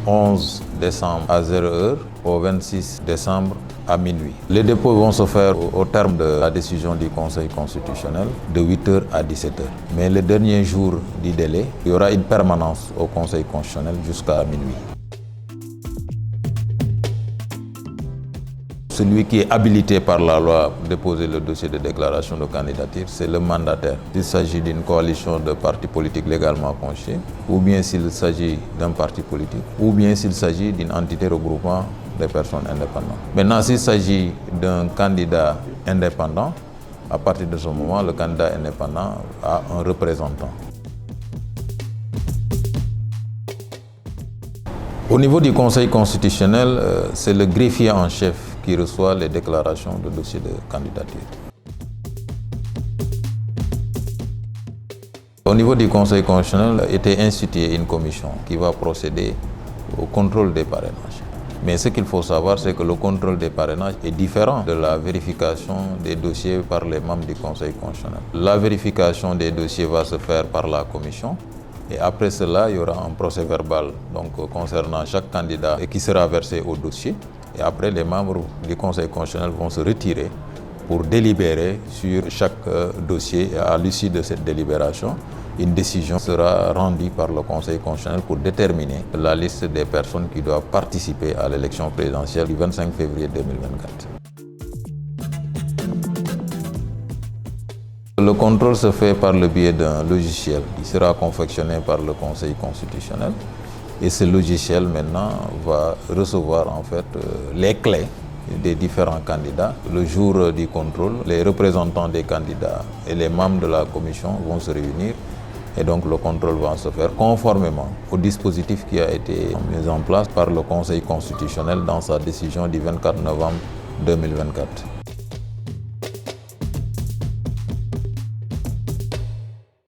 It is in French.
11 décembre à 0 heure au 26 décembre à minuit. Les dépôts vont se faire au terme de la décision du Conseil constitutionnel de 8h à 17h. Mais le dernier jour du délai, il y aura une permanence au Conseil constitutionnel jusqu'à minuit. Celui qui est habilité par la loi pour déposer le dossier de déclaration de candidature, c'est le mandataire. S'il s'agit d'une coalition de partis politiques légalement constitués, ou bien s'il s'agit d'un parti politique, ou bien s'il s'agit d'une entité regroupant des personnes indépendantes. Maintenant, s'il s'agit d'un candidat indépendant, à partir de ce moment, le candidat indépendant a un représentant. Au niveau du Conseil constitutionnel, c'est le greffier en chef qui reçoit les déclarations de dossier de candidature. Au niveau du Conseil constitutionnel, a été instituée une commission qui va procéder au contrôle des parrainages. Mais ce qu'il faut savoir, c'est que le contrôle des parrainages est différent de la vérification des dossiers par les membres du Conseil constitutionnel. La vérification des dossiers va se faire par la commission. Et après cela, il y aura un procès verbal concernant chaque candidat et qui sera versé au dossier. Et après, les membres du Conseil constitutionnel vont se retirer pour délibérer sur chaque dossier. Et à l'issue de cette délibération, une décision sera rendue par le Conseil constitutionnel pour déterminer la liste des personnes qui doivent participer à l'élection présidentielle du 25 février 2024. Le contrôle se fait par le biais d'un logiciel qui sera confectionné par le Conseil constitutionnel. Et ce logiciel maintenant va recevoir en fait les clés des différents candidats. Le jour du contrôle, les représentants des candidats et les membres de la commission vont se réunir et donc le contrôle va se faire conformément au dispositif qui a été mis en place par le Conseil constitutionnel dans sa décision du 24 novembre 2024.